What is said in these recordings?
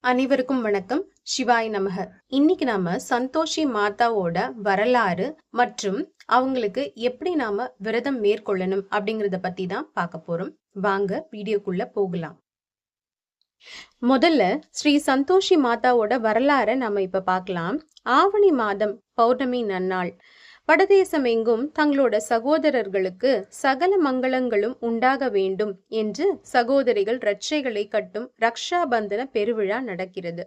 அனைவருக்கும் வணக்கம். சிவாய் நமக. இன்னைக்கு நாம சந்தோஷி மாதாவோட வரலாறு மற்றும் அவங்களுக்கு எப்படி நாம விரதம் மேற்கொள்ளணும் அப்படிங்கறத பத்தி தான் பார்க்க போறோம். வாங்க வீடியோக்குள்ள போகலாம். முதல்ல ஸ்ரீ சந்தோஷி மாதாவோட வரலாறை நாம இப்ப பார்க்கலாம். ஆவணி மாதம் பௌர்ணமி நன்னாள். வடதேசம் எங்கும் தங்களோட சகோதரர்களுக்கு சகல மங்களங்களும் உண்டாக வேண்டும் என்று சகோதரிகள் ரட்சைகளை கட்டும் ரக்ஷா பந்தன பெருவிழா நடக்கிறது.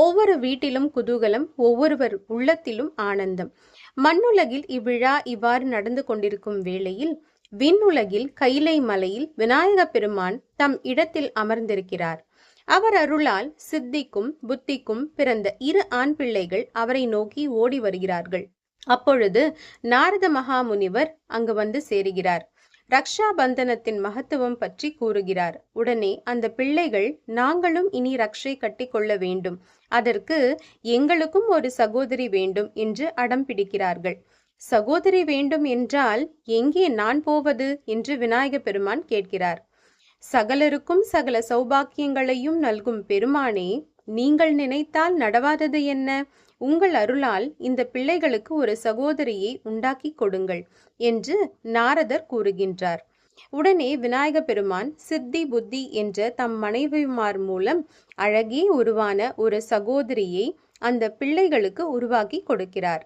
ஒவ்வொரு வீட்டிலும் குதூகலம், ஒவ்வொருவர் உள்ளத்திலும் ஆனந்தம். மண்ணுலகில் இவ்விழா இவ்வாறு நடந்து கொண்டிருக்கும் வேளையில் விண்ணுலகில் கைலை மலையில் விநாயக பெருமான் தம் இடத்தில் அமர்ந்திருக்கிறார். அவர் அருளால் சித்திக்கும் புத்திக்கும் பிறந்த 2 ஆண் பிள்ளைகள் அவரை நோக்கி ஓடி வருகிறார்கள். அப்பொழுது நாரத மகாமுனிவர் அங்கு வந்து சேருகிறார். ரக்ஷா பந்தனத்தின் மகத்துவம் பற்றி கூறுகிறார். உடனே அந்த பிள்ளைகள், நாங்களும் இனி ரக்ஷை கட்டி கொள்ள வேண்டும், அதற்கு எங்களுக்கும் ஒரு சகோதரி வேண்டும் என்று அடம் பிடிக்கிறார்கள். சகோதரி வேண்டும் என்றால் எங்கே நான் போவது என்று விநாயக பெருமான் கேட்கிறார். சகலருக்கும் சகல சௌபாக்கியங்களையும் நல்கும் பெருமானே, நீங்கள் நினைத்தால் நடவாதது என்ன? உங்கள் அருளால் இந்த பிள்ளைகளுக்கு ஒரு சகோதரியை உண்டாக்கி கொடுங்கள் என்று நாரதர் கூறுகின்றார். உடனே விநாயக பெருமான் சித்தி புத்தி என்ற தம் மனைவிமார் மூலம் அழகே உருவான ஒரு சகோதரியை அந்த பிள்ளைகளுக்கு உருவாக்கி கொடுக்கிறார்.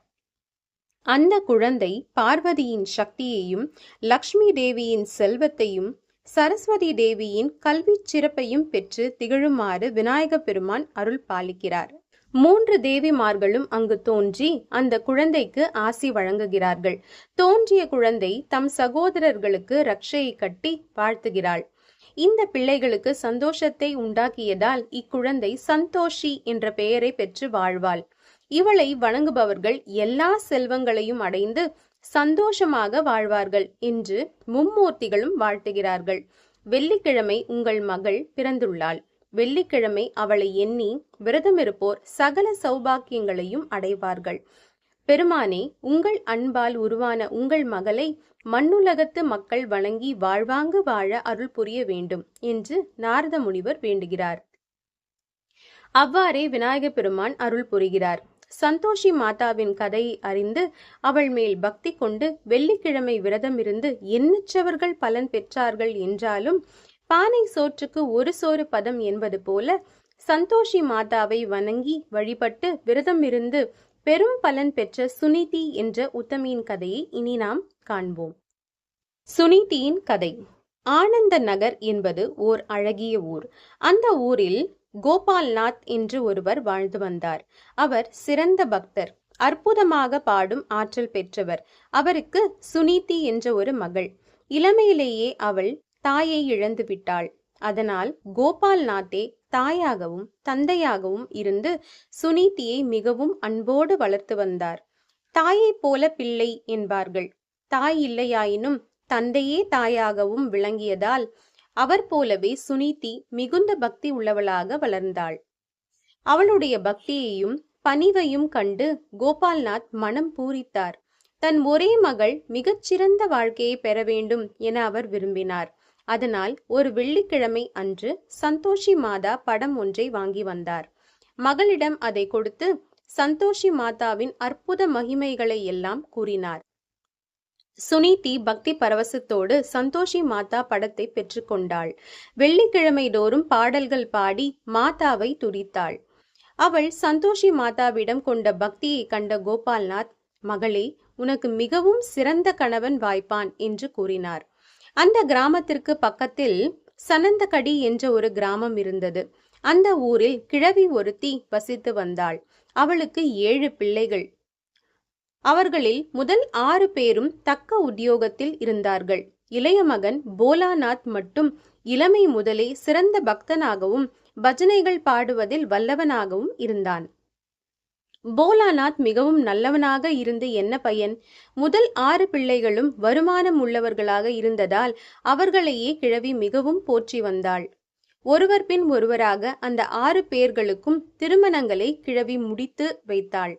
அந்த குழந்தை பார்வதியின் சக்தியையும், லக்ஷ்மி தேவியின் செல்வத்தையும், சரஸ்வதி தேவியின் கல்வி சிறப்பையும் பெற்று திகழுமாறு விநாயக பெருமான் அருள் பாலிக்கிறார். 3 தேவிமார்களும் அங்கு தோன்றி அந்த குழந்தைக்கு ஆசி வழங்குகிறார்கள். தோன்றிய குழந்தை தம் சகோதரர்களுக்கு ரக்ஷையை கட்டி வாழ்த்துகிறாள். இந்த பிள்ளைகளுக்கு சந்தோஷத்தை உண்டாக்கியதால் இக்குழந்தை சந்தோஷி என்ற பெயரை பெற்று வாழ்வாள். இவளை வணங்குபவர்கள் எல்லா செல்வங்களையும் அடைந்து சந்தோஷமாக வாழ்வார்கள் என்று மும்மூர்த்திகளும் வாழ்த்துகிறார்கள். வெள்ளிக்கிழமை உங்கள் மகள் பிறந்துள்ளாள். வெள்ளிக்கிழமை அவளை எண்ணி விரதமிருப்போர் சகல சௌபாக்கியங்களையும் அடைவார்கள். பெருமானே, உங்கள் அன்பால் உருவான உங்கள் மகளை மண்ணுலகத்து மக்கள் வணங்கி வாழ்வாங்கு வாழ அருள் புரிய வேண்டும் என்று நாரத முனிவர் வேண்டுகிறார். அவ்வாறே விநாயக பெருமான் அருள் புரிகிறார். சந்தோஷி மாதாவின் கதையை அறிந்து அவள் மேல் பக்தி கொண்டு வெள்ளிக்கிழமை விரதம் இருந்து எண்ணற்றவர்கள் பலன் பெற்றார்கள் என்றாலும் பானை சோற்றுக்கு ஒரு சோறு பதம் என்பது போல சந்தோஷி மாதாவை வணங்கி வழிபட்டு விரதம் இருந்து பெரும் பலன் பெற்ற சுனிதி என்ற உத்தமியின் கதையை இனி நாம் காண்போம். சுனிதியின் கதை. ஆனந்த நகர் என்பது ஓர் அழகிய ஊர். அந்த ஊரில் கோபால்நாத் என்று ஒருவர் வாழ்ந்து வந்தார். அவர் சிறந்த பக்தர், அற்புதமாக பாடும் ஆற்றல் பெற்றவர். அவருக்கு சுனிதி என்ற ஒரு மகள். இளமையிலேயே அவள் தாயை இழந்து விட்டாள். அதனால் கோபால்நாத்தே தாயாகவும் தந்தையாகவும் இருந்து சுனிதியை மிகவும் அன்போடு வளர்த்து வந்தார். தாயை போல பிள்ளை என்பார்கள். தாய் இல்லையாயினும் தந்தையே தாயாகவும் விளங்கியதால் அவர் போலவே சுனிதி மிகுந்த பக்தி உள்ளவளாக வளர்ந்தாள். அவளுடைய பக்தியையும் பணிவையும் கண்டு கோபால்நாத் மனம் பூரித்தார். தன் ஒரே மகள் மிகச்சிறந்த வாழ்க்கையை பெற வேண்டும் என அவர் விரும்பினார். அதனால் ஒரு வெள்ளிக்கிழமை அன்று சந்தோஷி மாதா படம் ஒன்றை வாங்கி வந்தார். மகளிடம் அதை கொடுத்து சந்தோஷி மாதாவின் அற்புத மகிமைகளை எல்லாம் கூறினார். சுனிதி பக்தி பரவசத்தோடு சந்தோஷி மாதா படத்தை பெற்றுக்கொண்டாள். வெள்ளிக்கிழமை தோறும் பாடல்கள் பாடி மாதாவை துதித்தாள். அவள் சந்தோஷி மாதாவிடம் கொண்ட பக்தியை கண்ட கோபால்நாத், மகளே, உனக்கு மிகவும் சிறந்த கணவன் வாய்ப்பான் என்று கூறினார். அந்த கிராமத்திற்கு பக்கத்தில் சனந்தகடி என்ற ஒரு கிராமம் இருந்தது. அந்த ஊரில் கிழவி ஒருத்தி வசித்து வந்தாள். அவளுக்கு 7 பிள்ளைகள். அவர்களில் முதல் 6 பேரும் தக்க உத்தியோகத்தில் இருந்தார்கள். இளைய மகன் போலாநாத் மட்டும் இளமை முதலே சிறந்த பக்தனாகவும் பஜனைகள் பாடுவதில் வல்லவனாகவும் இருந்தான். போலாநாத் மிகவும் நல்லவனாக இருந்து என்ன பயன்? முதல் 6 பிள்ளைகளும் வருமானம் உள்ளவர்களாக இருந்ததால் அவர்களையே கிழவி மிகவும் போற்றி வந்தாள். ஒருவர் பின் ஒருவராக அந்த 6 பேர்களுக்கும் திருமணங்களை கிழவி முடித்து வைத்தாள்.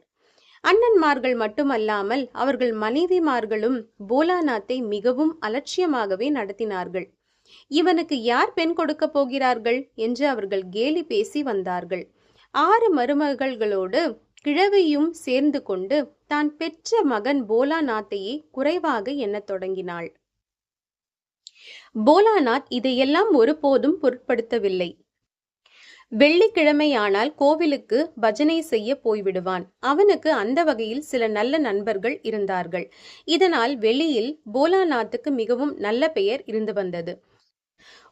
அண்ணன்மார்கள் மட்டுமல்லாமல் அவர்கள் மனைவிமார்களும் போலாநாத்தை மிகவும் அலட்சியமாகவே நடத்தினார்கள். இவனுக்கு யார் பெண் கொடுக்க போகிறார்கள் என்று அவர்கள் கேலி பேசி வந்தார்கள். 6 மருமகள்களோடு கிழவியும் சேர்ந்து கொண்டு தான் பெற்ற மகன் போலாநாத்தையே குறைவாக எண்ணத் தொடங்கினாள். போலாநாத் இதையெல்லாம் ஒருபோதும் பொருட்படுத்தவில்லை. வெள்ளிக்கிழமையானால் கோவிலுக்கு பஜனை செய்ய போய்விடுவான். அவனுக்கு அந்த வகையில் சில நல்ல நண்பர்கள் இருந்தார்கள். இதனால் வெளியில் போலாநாத்துக்கு மிகவும் நல்ல பெயர் இருந்து வந்தது.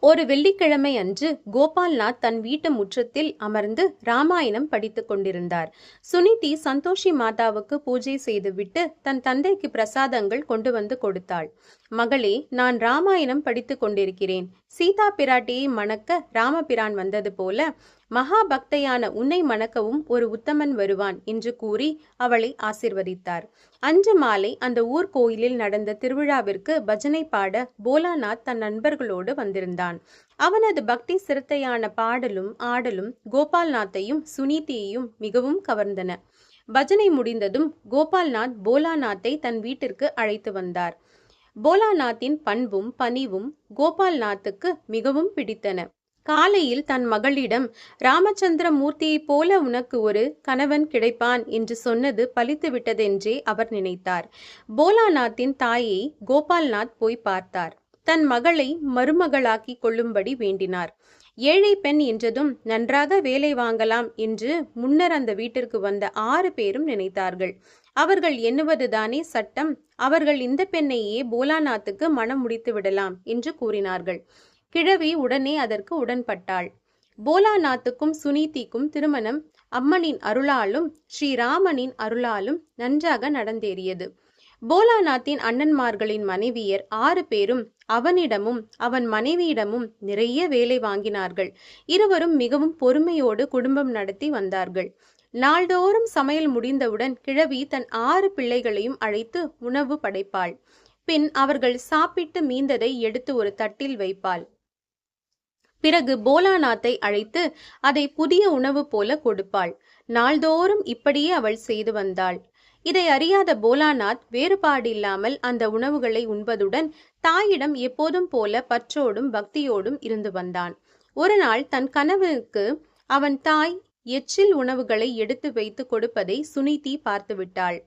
ஒரு வெள்ளிக்கிழமை அன்று கோபால்நாத் தன் வீட்டு முற்றத்தில் அமர்ந்து ராமாயணம் படித்துக் கொண்டிருந்தார். சுனிதி சந்தோஷி மாதாவுக்கு பூஜை செய்துவிட்டு தன் தந்தைக்கு பிரசாதங்கள் கொண்டு வந்து கொடுத்தாள். மகளே, நான் ராமாயணம் படித்துக் கொண்டிருக்கிறேன். சீதா பிராட்டியை மணக்க ராமபிரான் வந்தது போல மகாபக்தையான உன்னை மணக்கவும் ஒரு உத்தமன் வருவான் என்று கூறி அவளை ஆசிர்வதித்தார். அன்று மாலை அந்த ஊர் கோயிலில் நடந்த திருவிழாவிற்கு பஜனை பாட போலாநாத் தன் நண்பர்களோடு வந்திருந்தான். அவனது பக்தி சிரத்தையான பாடலும் ஆடலும் கோபால்நாத்தையும் சுனிதியையும் மிகவும் கவர்ந்தன. பஜனை முடிந்ததும் கோபால்நாத் போலாநாத்தை தன் வீட்டிற்கு அழைத்து வந்தார். போலாநாத்தின் பண்பும் பணிவும் கோபால்நாத்துக்கு மிகவும் பிடித்தன. காலையில் தன் மகளிடம் ராமச்சந்திர மூர்த்தியைப் போல உனக்கு ஒரு கணவன் கிடைப்பான் என்று சொன்னது பலித்து விட்டதென்றே அவர் நினைத்தார். போலாநாத்தின் தாயை கோபால்நாத் போய் பார்த்தார். தன் மகளை மருமகளாக்கி கொள்ளும்படி வேண்டினார். ஏழை பெண் என்றதும் நன்றாக வேலை வாங்கலாம் என்று முன்னர் அந்த வீட்டிற்கு வந்த 6 பேரும் நினைத்தார்கள். அவர்கள் எண்ணுவதுதானே சட்டம். அவர்கள் இந்த பெண்ணையே போலாநாத்துக்கு மனம் முடித்து விடலாம் என்று கூறினார்கள். கிழவி உடனே அதற்கு உடன்பட்டாள். போலாநாத்துக்கும் சுனிதிக்கும் திருமணம் அம்மனின் அருளாலும் ஸ்ரீராமனின் அருளாலும் நன்றாக நடந்தேறியது. போலாநாத்தின் அண்ணன்மார்களின் மனைவியர் 6 பேரும் அவனிடமும் அவன் மனைவியிடமும் நிறைய வேலை வாங்கினார்கள். இருவரும் மிகவும் பொறுமையோடு குடும்பம் நடத்தி வந்தார்கள். நாள்தோறும் சமையல் முடிந்தவுடன் கிழவி தன் 6 பிள்ளைகளையும் அழைத்து உணவு படைப்பாள். பின் அவர்கள் சாப்பிட்டு மீந்ததை எடுத்து ஒரு தட்டில் வைப்பாள். பிறகு போலாநாத்தை அழைத்து அதை புதிய உணவு போல கொடுப்பாள். நாள்தோறும் இப்படியே அவள் செய்து வந்தாள். இதை அறியாத போலாநாத் வேறுபாடில்லாமல் அந்த உணவுகளை உண்பதுடன் தாயிடம் எப்போதும் போல பற்றோடும் பக்தியோடும் இருந்து வந்தான். ஒரு நாள் தன் கணவனுக்கு அவன் தாய் எச்சில் உணவுகளை எடுத்து வைத்து கொடுப்பதை சுனிதி பார்த்துவிட்டாள்.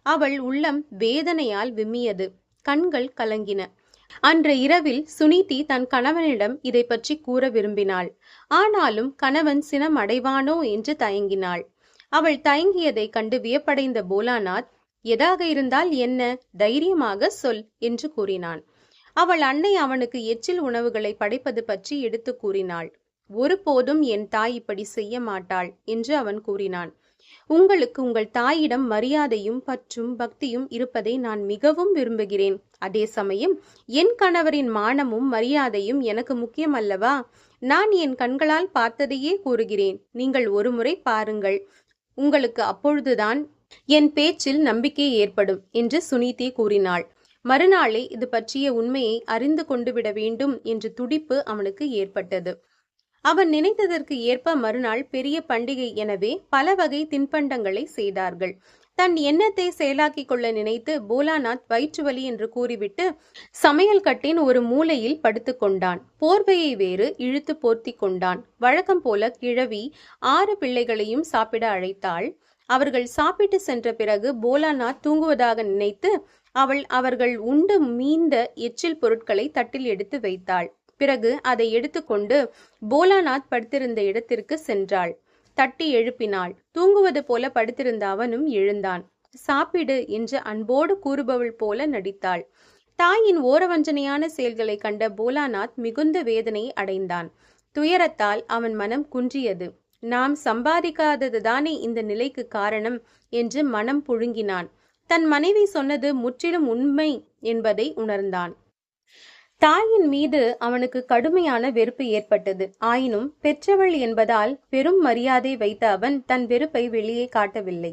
அவள் உள்ளம் வேதனையால் விம்மியது. கண்கள் கலங்கின. அன்று இரவில் சுனிதி தன் கணவனிடம் இதை பற்றி கூற விரும்பினாள். ஆனாலும் கணவன் சினம் அடைவானோ என்று தயங்கினாள். அவள் தயங்கியதை கண்டு வியப்படைந்த போலாநாத், எதாக இருந்தால் என்ன, தைரியமாக சொல் என்று கூறினான். அவள் அன்னை அவனுக்கு எச்சில் உணவுகளை படைப்பது பற்றி எடுத்து கூறினாள். ஒருபோதும் என் தாய் இப்படி செய்ய மாட்டாள் என்று அவன் கூறினான். உங்களுக்கு உங்கள் தாயிடம் மரியாதையும் பற்றும் பக்தியும் இருப்பதை நான் மிகவும் விரும்புகிறேன். அதே சமயம் என் கணவரின் மானமும் மரியாதையும் எனக்கு முக்கியம் அல்லவா? நான் என் கண்களால் பார்த்ததையே கூறுகிறேன். நீங்கள் ஒருமுறை பாருங்கள். உங்களுக்கு அப்பொழுதுதான் என் பேச்சில் நம்பிக்கை ஏற்படும் என்று சுனிதி கூறினாள். மறுநாளே இது பற்றிய உண்மையை அறிந்து கொண்டு விட வேண்டும் என்ற துடிப்பு அவனுக்கு ஏற்பட்டது. அவன் நினைத்ததற்கு ஏற்ப மறுநாள் பெரிய பண்டிகை. எனவே பல வகை தின்பண்டங்களை செய்தார்கள். தன் எண்ணத்தை செயலாக்கிக் கொள்ள நினைத்து போலாநாத் வயிற்று வலி என்று கூறிவிட்டு சமையல் கட்டின் ஒரு மூலையில் படுத்துக் கொண்டான். போர்வையை வேறு இழுத்து போர்த்தி கொண்டான். வழக்கம் போல கிழவி 6 பிள்ளைகளையும் சாப்பிட அழைத்தாள். அவர்கள் சாப்பிட்டு சென்ற பிறகு போலாநாத் தூங்குவதாக நினைத்து அவர்கள் உண்டு மீந்த எச்சில் பொருட்களை தட்டில் எடுத்து வைத்தாள். பிறகு அதை எடுத்துக்கொண்டு போலாநாத் படுத்திருந்த இடத்திற்கு சென்றாள். தட்டி எழுப்பினாள். தூங்குவது போல படுத்திருந்த அவனும் எழுந்தான். சாப்பிடு என்று அன்போடு கூறுபவள் போல நடித்தாள். தாயின் ஓரவஞ்சனையான செயல்களை கண்ட போலாநாத் மிகுந்த வேதனை அடைந்தான். துயரத்தால் அவன் மனம் குன்றியது. நாம் சம்பாதிக்காததுதானே இந்த நிலைக்கு காரணம் என்று மனம் புழுங்கினான். தன் மனைவி சொன்னது முற்றிலும் உண்மை என்பதை உணர்ந்தான். தாயின் மீது அவனுக்கு கடுமையான வெறுப்பு ஏற்பட்டது. ஆயினும் பெற்றவள் என்பதால் பெரும் மரியாதை வைத்த அவன் தன் வெறுப்பை வெளியே காட்டவில்லை.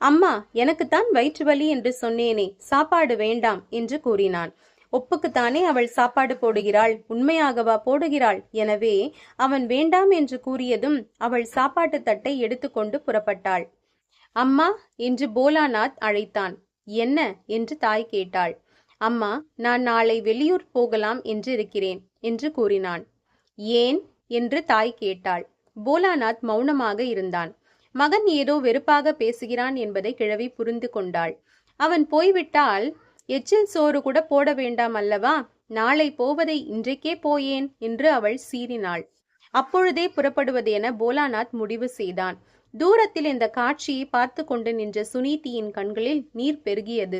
அம்மா, எனக்குத்தான் வயிற்று வலி என்று சொன்னேனே, சாப்பாடு வேண்டாம் என்று கூறினான். ஒப்புக்குத்தானே அவள் சாப்பாடு போடுகிறாள், உண்மையாகவா போடுகிறாள்? எனவே அவன் வேண்டாம் என்று கூறியதும் அவள் சாப்பாட்டு தட்டை எடுத்துக்கொண்டு புறப்பட்டாள். அம்மா என்று போலாநாத் அழைத்தான். என்ன என்று தாய் கேட்டாள். அம்மா, நான் நாளை வெளியூர் போகலாம் என்று இருக்கிறேன். என்று கூறினான். ஏன் என்று தாய் கேட்டாள். போலாநாத் மௌனமாக இருந்தான். மகன் ஏதோ வெறுப்பாக பேசுகிறான் என்பதை கிழவி புரிந்து கொண்டாள். அவன் போய்விட்டால் எச்சில் சோறு கூட போட வேண்டாம் அல்லவா? நாளை போவதை இன்றைக்கே போயேன் என்று அவள் சீறினாள். அப்பொழுதே புறப்படுவது என போலாநாத் முடிவு செய்தான். தூரத்தில் இந்த காட்சியை பார்த்து கொண்டு நின்ற சுனீதியின் கண்களில் நீர் பெருகியது.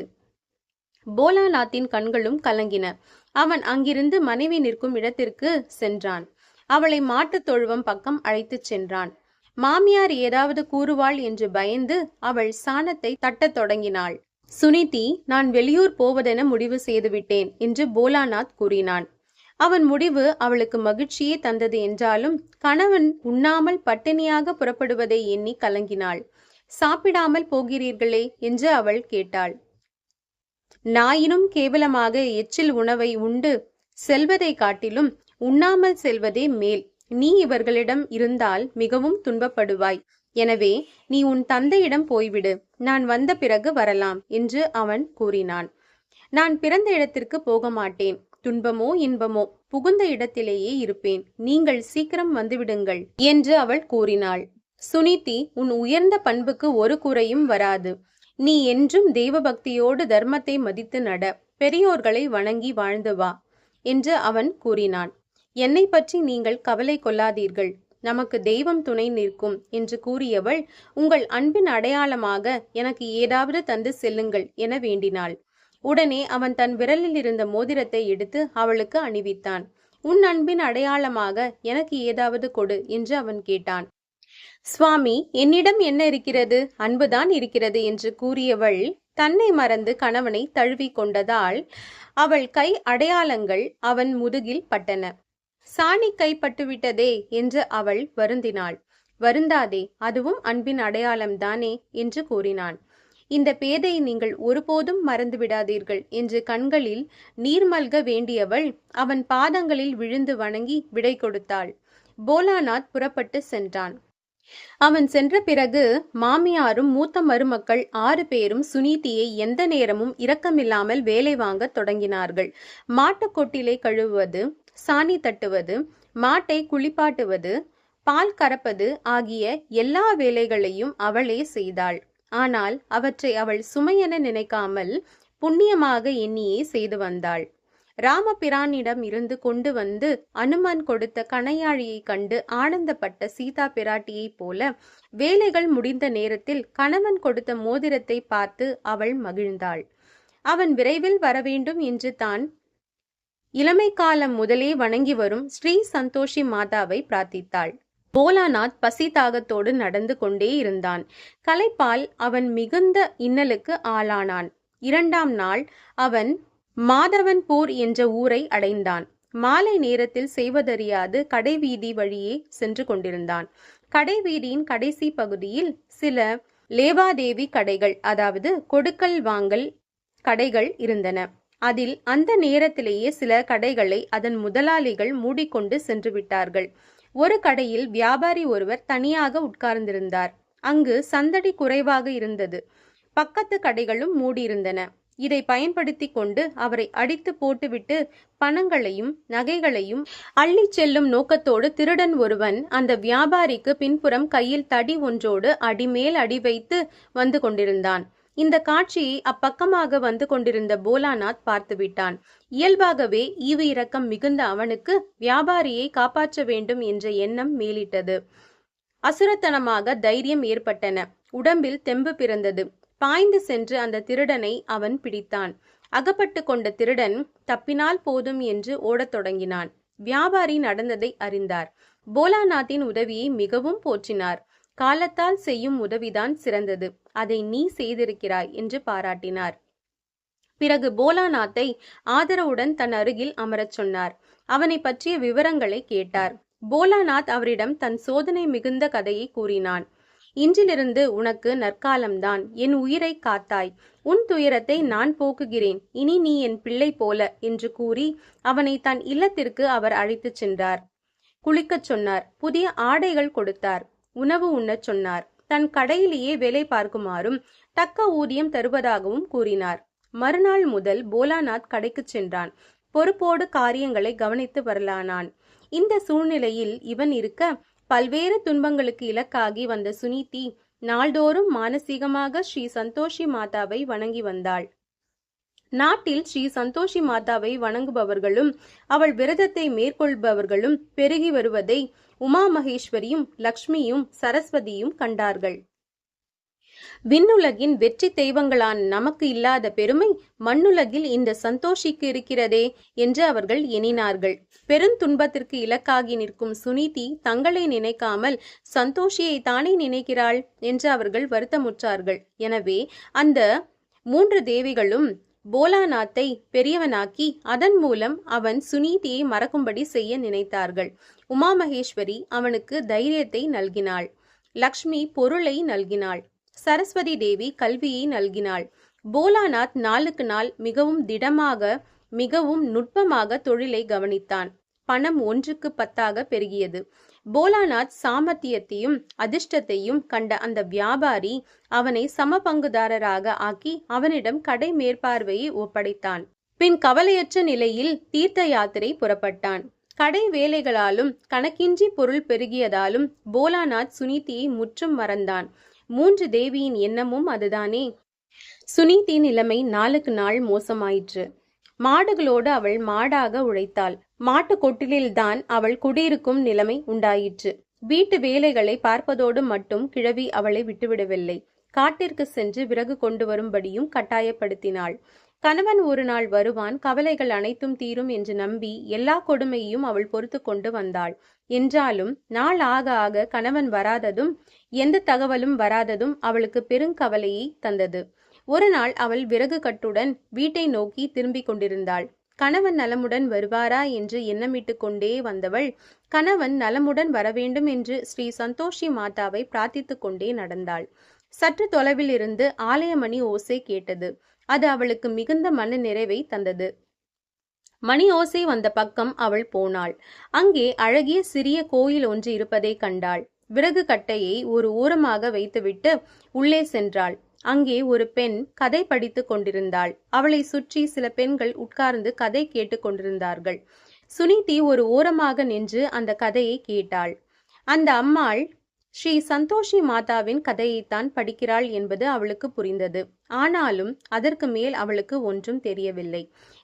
போலாநாத்தின் கண்களும் கலங்கின. அவன் அங்கிருந்து மனைவி நிற்கும் இடத்திற்கு சென்றான். அவளை மாட்டுத் தொழுவம் பக்கம் அழைத்துச் சென்றான். மாமியார் ஏதாவது கூறுவாள் என்று பயந்து அவள் சாணத்தை தட்டத் தொடங்கினாள். சுனிதி, நான் வெளியூர் போவதென முடிவு செய்துவிட்டேன் என்று போலாநாத் கூறினான். அவன் முடிவு அவளுக்கு மகிழ்ச்சியே தந்தது என்றாலும் கணவன் உண்ணாமல் பட்டினியாக புறப்படுவதை எண்ணி கலங்கினாள். சாப்பிடாமல் போகிறீர்களே என்று அவள் கேட்டாள். நாயினும் கேவலமாக எச்சில் உணவை உண்டு செல்வதை காட்டிலும் உண்ணாமல் செல்வதே மேல். நீ இவர்களிடம் இருந்தால் மிகவும் துன்பப்படுவாய். எனவே நீ உன் தந்தையிடம் போய்விடு. நான் வந்த பிறகு வரலாம் என்று அவன் கூறினான். நான் பிறந்த இடத்திற்கு போக மாட்டேன். துன்பமோ இன்பமோ புகுந்த இடத்திலேயே இருப்பேன். நீங்கள் சீக்கிரம் வந்துவிடுங்கள் என்று அவள் கூறினாள். சுனிதி, உன் உயர்ந்த பண்புக்கு ஒரு குறையும் வராது. நீ என்றும் தெய்வ பக்தியோடு தர்மத்தை மதித்து நட. பெரியோர்களை வணங்கி வாழ்ந்து வா என்று அவன் கூறினான். என்னை பற்றி நீங்கள் கவலை கொள்ளாதீர்கள். நமக்கு தெய்வம் துணை நிற்கும் என்று கூறியவள், உங்கள் அன்பின் அடையாளமாக எனக்கு ஏதாவது தந்து செல்லுங்கள் என வேண்டினாள். உடனே அவன் தன் விரலில் இருந்த மோதிரத்தை எடுத்து அவளுக்கு அணிவித்தான். உன் அன்பின் அடையாளமாக எனக்கு ஏதாவது கொடு என்று அவன் கேட்டான். சுவாமி, என்னிடம் என்ன இருக்கிறது? அன்புதான் இருக்கிறது என்று கூறியவள் தன்னை மறந்து கணவனை தழுவி கொண்டதால் அவள் கை அடையாளங்கள் அவன் முதுகில் பட்டன. சாணி கைப்பட்டுவிட்டதே என்று அவள் வருந்தினாள். வருந்தாதே, அதுவும் அன்பின் அடையாளம்தானே என்று கூறினான். இந்த பேதை நீங்கள் ஒருபோதும் மறந்து விடாதீர்கள் என்று கண்களில் நீர்மல்க வேண்டியவள் அவன் பாதங்களில் விழுந்து வணங்கி விடை கொடுத்தாள். போலாநாத் புறப்பட்டு சென்றான். அவன் சென்ற பிறகு மாமியாரும் மூத்த மருமக்கள் 6 பேரும் சுனீதியை எந்த நேரமும் இரக்கமில்லாமல் வேலை வாங்க தொடங்கினார்கள். மாட்டுக்கொட்டிலை கழுவுவது, சாணி தட்டுவது, மாட்டை குளிப்பாட்டுவது, பால் கறப்பது ஆகிய எல்லா வேலைகளையும் அவளே செய்தாள். ஆனால் அவற்றை அவள் சுமையென நினைக்காமல் புண்ணியமாக எண்ணியே செய்து வந்தாள். ராமபிரானிடம் இருந்து கொண்டு வந்து அனுமன் கொடுத்த கணையாழியை கண்டு ஆனந்தப்பட்ட சீதா பிராட்டியைப் போல வேலைகள் முடிந்த நேரத்தில் கணவன் கொடுத்த மோதிரத்தை பார்த்து அவள் மகிழ்ந்தாள். அவன் விரைவில் வரவேண்டும் என்று தான் இளமை காலம் முதலே வணங்கி வரும் ஸ்ரீ சந்தோஷி மாதாவை பிரார்த்தித்தாள். போலாநாத் பசி தாகத்தோடு நடந்து கொண்டே இருந்தான். களைப்பால் அவன் மிகுந்த இன்னலுக்கு ஆளானான். 2ஆம் நாள் அவன் மாதவன்பூர் என்ற ஊரை அடைந்தான். மாலை நேரத்தில் செய்வதறியாது கடைவீதி வழியே சென்று கொண்டிருந்தான். கடைவீதியின் கடைசி பகுதியில் சில லேவாதேவி கடைகள், அதாவது கொடுக்கல் வாங்கல் கடைகள் இருந்தன. அதில் அந்த நேரத்திலேயே சில கடைகளை அதன் முதலாளிகள் மூடிக்கொண்டு சென்று விட்டார்கள். ஒரு கடையில் வியாபாரி ஒருவர் தனியாக உட்கார்ந்திருந்தார். அங்கு சந்தடி குறைவாக இருந்தது. பக்கத்து கடைகளும் மூடியிருந்தன. இதை பயன்படுத்தி கொண்டு அவரை அடித்து போட்டுவிட்டு பணங்களையும் நகைகளையும் அள்ளி செல்லும் நோக்கத்தோடு திருடன் ஒருவன் அந்த வியாபாரிக்கு பின்புறம் கையில் தடி ஒன்றோடு அடிமேல் அடி வைத்து வந்து கொண்டிருந்தான். இந்த காட்சியை அப்பக்கமாக வந்து கொண்டிருந்த போலாநாத் பார்த்து விட்டான். இயல்பாகவே ஈவு இரக்கம் மிகுந்த அவனுக்கு வியாபாரியை காப்பாற்ற வேண்டும் என்ற எண்ணம் மேலிட்டது. அசுரத்தனமாக தைரியம் ஏற்பட்டன. உடம்பில் தெம்பு பிறந்தது. பாய்ந்து சென்று அந்த திருடனை அவன் பிடித்தான். அகப்பட்டு கொண்ட திருடன் தப்பினால் போதும் என்று ஓடத் தொடங்கினான். வியாபாரி நடந்ததை அறிந்தார். போலாநாத்தின் உதவியை மிகவும் போற்றினார். காலத்தால் செய்யும் உதவிதான் சிறந்தது, அதை நீ செய்திருக்கிறாய் என்று பாராட்டினார். பிறகு போலாநாத்தை ஆதரவுடன் தன் அருகில் அமரச் சொன்னார். அவனை பற்றிய விவரங்களை கேட்டார். போலாநாத் அவரிடம் தன் சோதனை மிகுந்த கதையை கூறினான். இன்றிலிருந்து உனக்கு நற்காலம்தான். என் உயிரை காத்தாய். உன் துயரத்தை நான் போக்குகிறேன். இனி நீ என் பிள்ளை போல என்று கூறி அவனை தன் இல்லத்திற்கு அவர் அழைத்துச் சென்றார். குளிக்கச் சொன்னார். புதிய ஆடைகள் கொடுத்தார். உணவு உண்ணச் சொன்னார். தன் கடையிலேயே வேலை பார்க்குமாறும் தக்க ஊதியம் தருவதாகவும் கூறினார். மறுநாள் முதல் போலாநாத் கடைக்கு சென்றான். பொறுப்போடு காரியங்களை கவனித்து வரலானான். இந்த சூழ்நிலையில் இவன் இருக்க பல்வேறு துன்பங்களுக்கு இலக்காகி வந்த சுனிதி நாள்தோறும் மானசீகமாக ஸ்ரீ சந்தோஷி மாதாவை வணங்கி வந்தாள். நாட்டில் ஸ்ரீ சந்தோஷி மாதாவை வணங்குபவர்களும் அவள் விரதத்தை மேற்கொள்பவர்களும் பெருகி வருவதை உமா மகேஸ்வரியும் லக்ஷ்மியும் சரஸ்வதியும் கண்டார்கள். விண்ணுலகின் வெற்றி தெய்வங்களான் நமக்கு இல்லாத பெருமை மண்ணுலகில் இந்த சந்தோஷிக்கு இருக்கிறதே என்று அவர்கள் எண்ணினார்கள். பெருந்துன்பத்திற்கு இலக்காகி நிற்கும் சுனிதி தங்களை நினைக்காமல் சந்தோஷியை தானே நினைக்கிறாள் என்று அவர்கள் வருத்தமுற்றார்கள். எனவே அந்த 3 தேவிகளும் போலாநாத்தை பெரியவனாக்கி அதன் மூலம் அவன் சுனீதியை மறக்கும்படி செய்ய நினைத்தார்கள். உமா மகேஸ்வரி அவனுக்கு தைரியத்தை நல்கினாள். லக்ஷ்மி பொருளை நல்கினாள். சரஸ்வதி தேவி கல்வியை நல்கினாள். போலாநாத் நாளுக்கு நாள் மிகவும் திடமாக மிகவும் நுட்பமாக தொழிலை கவனித்தான். பணம் 1க்கு 10ஆக பெருகியது. போலாநாத் சாமர்த்தியத்தையும் அதிர்ஷ்டத்தையும் கண்ட அந்த வியாபாரி அவனை சமபங்குதாரராக ஆக்கி அவனிடம் கடை மேற்பார்வையை ஒப்படைத்தான். பின் கவலையற்ற நிலையில் தீர்த்த யாத்திரை புறப்பட்டான். கடை வேலைகளாலும் கணக்கின்றி பொருள் பெருகியதாலும் போலாநாத் சுனீதியை முற்றும் மறந்தான். 3 தேவியின் எண்ணமும் அதுதானே. சுனீதி நிலைமை நாளுக்கு நாள் மோசமாயிற்று. மாடுகளோடு அவள் மாடாக உழைத்தாள். மாட்டு கொட்டிலில்தான் அவள் குடியிருக்கும் நிலைமை உண்டாயிற்று. வீட்டு வேலைகளை பார்ப்பதோடு மட்டும் கிழவி அவளை விட்டுவிடவில்லை. காட்டிற்கு சென்று விறகு கொண்டு வரும்படியும் கட்டாயப்படுத்தினாள். கணவன் ஒரு நாள் வருவான், கவலைகள் அனைத்தும் தீரும் என்று நம்பி எல்லா கொடுமையையும் அவள் பொறுத்து கொண்டு வந்தாள். என்றாலும் நாள் ஆக ஆக கணவன் வராததும் எந்த தகவலும் வராததும் அவளுக்கு பெருங்கவலையை தந்தது. ஒரு நாள் அவள் விறகு கட்டுடன் வீட்டை நோக்கி திரும்பிக் கொண்டிருந்தாள். கணவன் நலமுடன் வருவாரா என்று எண்ணமிட்டு கொண்டே வந்தவள் கணவன் நலமுடன் வரவேண்டும் என்று ஸ்ரீ சந்தோஷி மாதாவை பிரார்த்தித்து கொண்டே நடந்தாள். சற்று தொலைவில் இருந்து ஆலய மணி ஓசை கேட்டது. அது அவளுக்கு மிகுந்த மன நிறைவை தந்தது. மணி ஓசை வந்த பக்கம் அவள் போனாள். அங்கே அழகிய சிறிய கோயில் ஒன்று இருப்பதை கண்டாள். விறகு கட்டையை ஒரு ஓரமாக வைத்துவிட்டு உள்ளே சென்றாள். அங்கே ஒரு பெண் கதை படித்து கொண்டிருந்தாள். அவளை சுற்றி சில பெண்கள் உட்கார்ந்து கதை கேட்டு கொண்டிருந்தார்கள். சுனிதி ஒரு ஓரமாக நின்று அந்த கதையை கேட்டாள். அந்த அம்மாள் ஸ்ரீ சந்தோஷி மாதாவின் கதையைத்தான் படிக்கிறாள் என்பது அவளுக்கு புரிந்தது. ஆனாலும் அதற்கு மேல் அவளுக்கு ஒன்றும் தெரியவில்லை.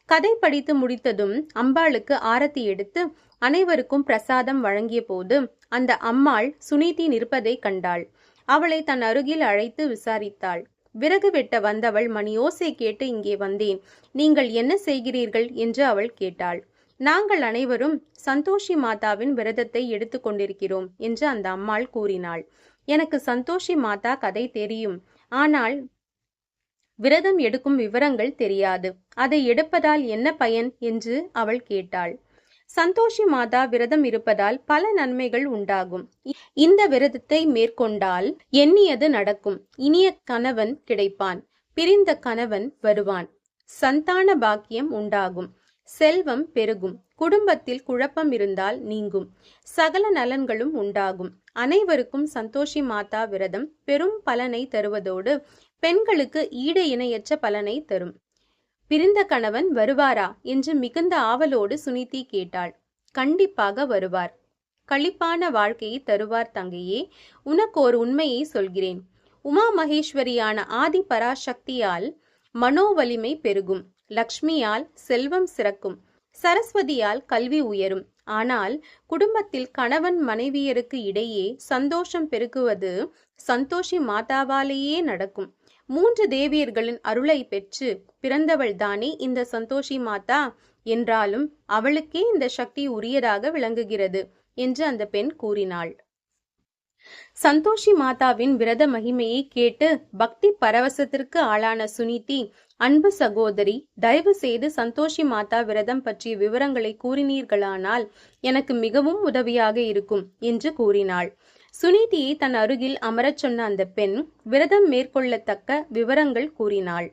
கதை படித்து முடித்ததும் அம்பாளுக்கு ஆரத்தி எடுத்து அனைவருக்கும் பிரசாதம் வழங்கிய போது அந்த அம்மாள் சுனிதி நிற்பதை கண்டாள். அவளை தன் அருகில் அழைத்து விசாரித்தாள். விறகு வெட்ட வந்தவள் மணியோசை கேட்டு இங்கே வந்தேன். நீங்கள் என்ன செய்கிறீர்கள் என்று அவள் கேட்டாள். நாங்கள் அனைவரும் சந்தோஷி மாதாவின் விரதத்தை எடுத்து கொண்டிருக்கிறோம் என்று அந்த அம்மாள் கூறினாள். எனக்கு சந்தோஷி மாதா கதை தெரியும், ஆனால் விரதம் எடுக்கும் விவரங்கள் தெரியாது. அதை எடுப்பதால் என்ன பயன் என்று அவள் கேட்டாள். சந்தோஷி மாதா விரதம் இருப்பதால் பல நன்மைகள் உண்டாகும். இந்த விரதத்தை மேற்கொண்டால் எண்ணியது நடக்கும். இனிய கணவன் கிடைப்பான். பிரிந்த கணவன் வருவான். சந்தான பாக்கியம் உண்டாகும். செல்வம் பெருகும். குடும்பத்தில் குழப்பம் இருந்தால் நீங்கும். சகல நலன்களும் உண்டாகும். அனைவருக்கும் சந்தோஷி மாதா விரதம் பெரும் பலனை தருவதோடு பெண்களுக்கு ஈடு இணையற்ற பலனை தரும். பிரிந்த கணவன் வருவாரா என்று மிகுந்த ஆவலோடு சுனிதி கேட்டாள். கண்டிப்பாக வருவார். களிப்பான வாழ்க்கையை தருவார் தங்கையே. உனக்கு ஒரு உண்மையை சொல்கிறேன். உமா மகேஸ்வரியான ஆதி பராசக்தியால் மனோவலிமை பெருகும். லக்ஷ்மியால் செல்வம் சிறக்கும். சரஸ்வதியால் கல்வி உயரும். ஆனால் குடும்பத்தில் கணவன் மனைவியருக்கு இடையே சந்தோஷம் பெருகுவது சந்தோஷி மாதாவாலேயே நடக்கும். 3 தேவியர்களின் அருளை பெற்று பிறந்தவள் தானே இந்த சந்தோஷி மாதா. என்றாலும் அவளுக்கே இந்த சக்தி உரியதாக விளங்குகிறது என்று அந்த பெண் கூறினாள். சந்தோஷி மாதாவின் விரத மகிமையை கேட்டு பக்தி பரவசத்திற்கு ஆளான சுனிதி, அன்பு சகோதரி, தயவு செய்து சந்தோஷி மாதா விரதம் பற்றிய விவரங்களை கூறினீர்களானால் எனக்கு மிகவும் உதவியாக இருக்கும் என்று கூறினாள். சுனிதியை தன் அருகில் அமரச் சொன்ன அந்த பெண் விரதம் மேற்கொள்ளத்தக்க விவரங்கள் கூறினாள்.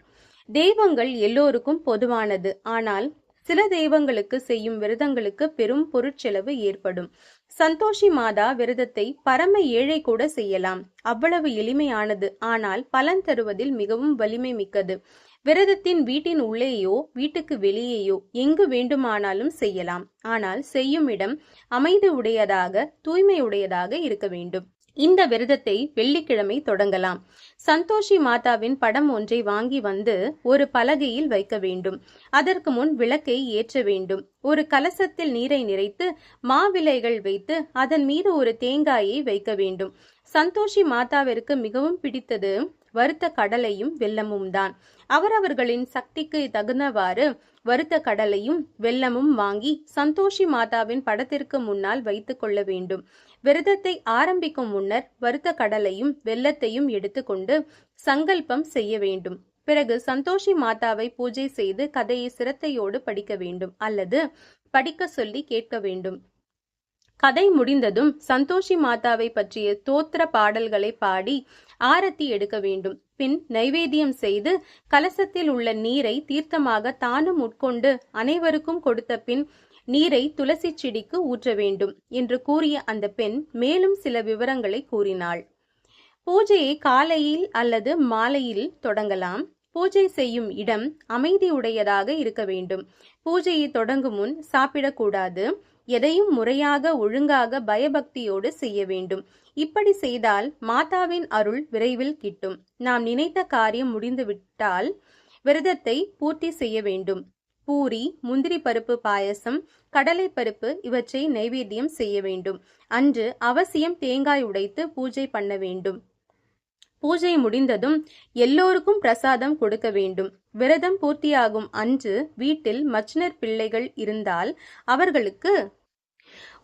தெய்வங்கள் எல்லோருக்கும் பொதுவானது. ஆனால் சில தெய்வங்களுக்கு செய்யும் விரதங்களுக்கு பெரும் பொருட்செலவு ஏற்படும். சந்தோஷி மாதா விரதத்தை பரம ஏழை கூட செய்யலாம். அவ்வளவு எளிமையானது. ஆனால் பலன் தருவதில் மிகவும் வலிமை மிக்கது. விரதத்தின் வீட்டின் உள்ளேயோ வீட்டுக்கு வெளியேயோ எங்கு வேண்டுமானாலும் செய்யலாம். ஆனால் செய்யும் இடம் அமைதி உடையதாக தூய்மையுடையதாக இருக்க வேண்டும். இந்த விரதத்தை வெள்ளிக்கிழமை தொடங்கலாம். சந்தோஷி மாதாவின் படம் ஒன்றை வாங்கி வந்து ஒரு பலகையில் வைக்க வேண்டும். அதற்கு முன் விளக்கை ஏற்ற வேண்டும். ஒரு கலசத்தில் நீரை நிறைத்து மாவிலைகள் வைத்து அதன் மீது ஒரு தேங்காயை வைக்க வேண்டும். சந்தோஷி மாதாவிற்கு மிகவும் பிடித்தது வறுத்த கடலையும் வெல்லமும் தான். அவரவர்களின் சக்திக்கு தகுந்தவாறு வறுத்த கடலையும் வெல்லமும் வாங்கி சந்தோஷி மாதாவின் படத்திற்கு முன்னால் வைத்துக் கொள்ள வேண்டும். விரதத்தை ஆரம்பிக்கும் முன்னர் வறுத்த கடலையும் வெல்லத்தையும் எடுத்துக்கொண்டு சங்கல்பம் செய்ய வேண்டும். பிறகு சந்தோஷி மாதாவை பூஜை செய்து கதையை சிரத்தையோடு படிக்க வேண்டும் அல்லது படிக்க சொல்லி கேட்க வேண்டும். கதை முடிந்ததும் சந்தோஷி மாதாவை பற்றிய தோத்திர பாடல்களை பாடி ஆரத்தி எடுக்க வேண்டும். பின் நைவேத்தியம் செய்து கலசத்தில் உள்ள நீரை தீர்த்தமாக தானும் உட்கொண்டு அனைவருக்கும் கொடுத்த பின் நீரை துளசி செடிக்கு ஊற்ற வேண்டும் என்று கூறிய அந்த பெண் மேலும் சில விவரங்களை கூறினாள். பூஜையை காலையில் அல்லது மாலையில் தொடங்கலாம். பூஜை செய்யும் இடம் அமைதியுடையதாக இருக்க வேண்டும். பூஜையை தொடங்கும் முன் சாப்பிடக்கூடாது. எதையும் முறையாக ஒழுங்காக பயபக்தியோடு செய்ய வேண்டும். இப்படி செய்தால் மாதாவின் அருள் விரைவில் கிட்டும். நாம் நினைத்த காரியம் முடிந்துவிட்டால் விரதத்தை பூர்த்தி செய்ய வேண்டும். பூரி, முந்திரி பருப்பு பாயசம், கடலை பருப்பு இவற்றை நைவேத்தியம் செய்ய வேண்டும். அன்று அவசியம் தேங்காய் உடைத்து பூஜை பண்ண வேண்டும். பூஜை முடிந்ததும் எல்லோருக்கும் பிரசாதம் கொடுக்க வேண்டும். விரதம் பூர்த்தியாகும் அன்று வீட்டில் மச்சினர் பிள்ளைகள் இருந்தால் அவர்களுக்கு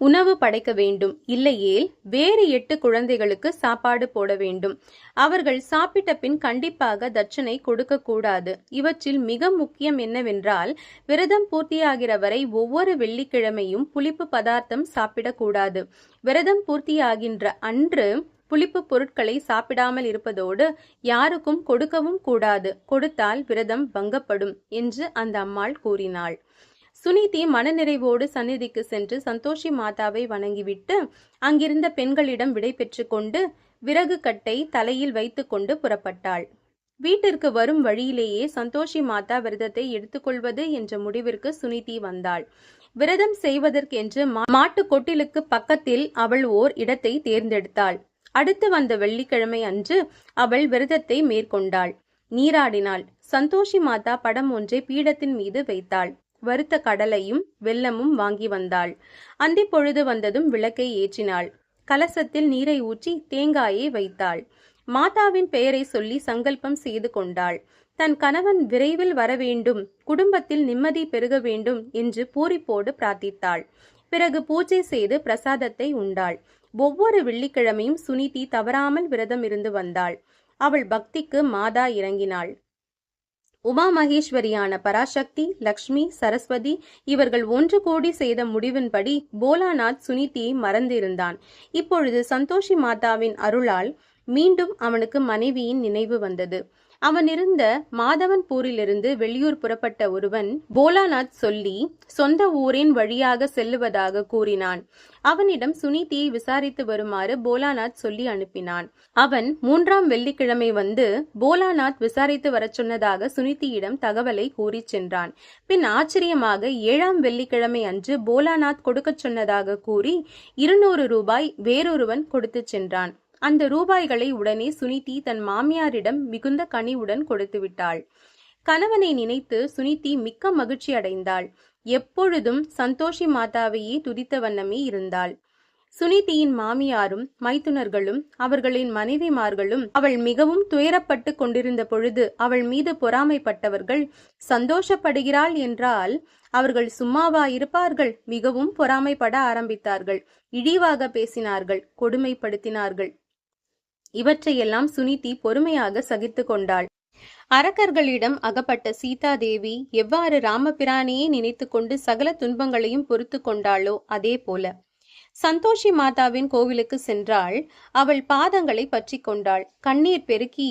உணவு படைக்க வேண்டும். இல்லையேல் வேறு 8 குழந்தைகளுக்கு சாப்பாடு போட வேண்டும். அவர்கள் சாப்பிட்ட பின் கண்டிப்பாக தட்சணை கொடுக்க கூடாது. இவற்றில் மிக முக்கியம் என்னவென்றால் விரதம் பூர்த்தியாகிற வரை ஒவ்வொரு வெள்ளிக்கிழமையும் புளிப்பு பதார்த்தம் சாப்பிடக்கூடாது. விரதம் பூர்த்தியாகின்ற அன்று புளிப்பு பொருட்களை சாப்பிடாமல் இருப்பதோடு யாருக்கும் கொடுக்கவும் கூடாது. கொடுத்தால் விரதம் பங்கப்படும் என்று அந்த அம்மாள் கூறினாள். சுனிதி மனநிறைவோடு சந்நிதிக்கு சென்று சந்தோஷி மாதாவை வணங்கிவிட்டு அங்கிருந்த பெண்களிடம் விடை பெற்று கொண்டு விறகு கட்டை தலையில் வைத்து கொண்டு புறப்பட்டாள். வீட்டிற்கு வரும் வழியிலேயே சந்தோஷி மாதா விரதத்தை எடுத்துக்கொள்வது என்ற முடிவிற்கு சுனிதி வந்தாள். விரதம் செய்வதற்கென்று மாட்டு கொட்டிலுக்கு பக்கத்தில் அவள் ஓர் இடத்தை தேர்ந்தெடுத்தாள். அடுத்து வந்த வெள்ளிக்கிழமை அன்று அவள் விரதத்தை மேற்கொண்டாள். நீராடினாள். சந்தோஷி மாதா படம் ஒன்றை பீடத்தின் மீது வைத்தாள். வறுத்த கடலையும் வெல்லமும் வாங்கி வந்தாள். அந்தி பொழுது வந்ததும் விளக்கை ஏற்றினாள். கலசத்தில் நீரை ஊற்றி தேங்காயை வைத்தாள். மாதாவின் பெயரை சொல்லி சங்கல்பம் செய்து கொண்டாள். தன் கணவன் விரைவில் வர வேண்டும், குடும்பத்தில் நிம்மதி பெருக வேண்டும் என்று பூரிப்போடு பிரார்த்தித்தாள். பிறகு பூஜை செய்து பிரசாதத்தை உண்டாள். ஒவ்வொரு வெள்ளிக்கிழமையும் சுனிதி தவறாமல் விரதம் இருந்து வந்தாள். அவள் பக்திக்கு மாதா இறங்கினாள். உமா மகேஸ்வரியான பராசக்தி, லக்ஷ்மி, சரஸ்வதி இவர்கள் ஒன்று கூடி செய்த முடிவின்படி போலாநாத் சுனிதியை மறந்திருந்தான். இப்பொழுது சந்தோஷி மாதாவின் அருளால் மீண்டும் அவனுக்கு மனைவியின் நினைவு வந்தது. அவன் இருந்த மாதவன்பூரிலிருந்து வெளியூர் புறப்பட்ட ஒருவன் போலாநாத் சொல்லி சொந்த ஊரின் வழியாக செல்லுவதாக கூறினான். அவனிடம் சுனிதியை விசாரித்து வருமாறு போலாநாத் சொல்லி அனுப்பினான். அவன் 3ஆம் வெள்ளிக்கிழமை வந்து போலாநாத் விசாரித்து வரச் சொன்னதாக சுனிதியிடம் தகவலை கூறி சென்றான். பின் ஆச்சரியமாக 7ஆம் வெள்ளிக்கிழமை அன்று போலாநாத் கொடுக்கச் சொன்னதாக கூறி 200 ரூபாய் வேறொருவன் கொடுத்து சென்றான். அந்த ரூபாய்களை உடனே சுனிதி தன் மாமியாரிடம் மிகுந்த கனிவுடன் கொடுத்து விட்டாள். கணவனை நினைத்து சுனிதி மிக்க மகிழ்ச்சி அடைந்தாள். எப்பொழுதும் சந்தோஷி மாதாவையே துதித்த வண்ணமே இருந்தாள். சுனிதியின் மாமியாரும் மைத்துனர்களும் அவர்களின் மனைவிமார்களும் அவள் மிகவும் துயரப்பட்டு கொண்டிருந்த பொழுது அவள் மீது பொறாமைப்பட்டவர்கள் சந்தோஷப்படுகிறாள் என்றால் அவர்கள் சும்மாவா இருப்பார்கள்? மிகவும் பொறாமைப்பட ஆரம்பித்தார்கள். இழிவாக பேசினார்கள், கொடுமைப்படுத்தினார்கள். இவற்றையெல்லாம் சுனிதி பொறுமையாக சகித்து கொண்டாள். அரக்கர்களிடம் அகப்பட்ட சீதா தேவி எவ்வாறு ராமபிரானையே நினைத்து கொண்டு சகல துன்பங்களையும் பொறுத்து கொண்டாளோ அதே போல சந்தோஷி மாதாவின் கோவிலுக்கு சென்றாள். அவள் பாதங்களை பற்றி கொண்டாள். கண்ணீர் பெருக்கி,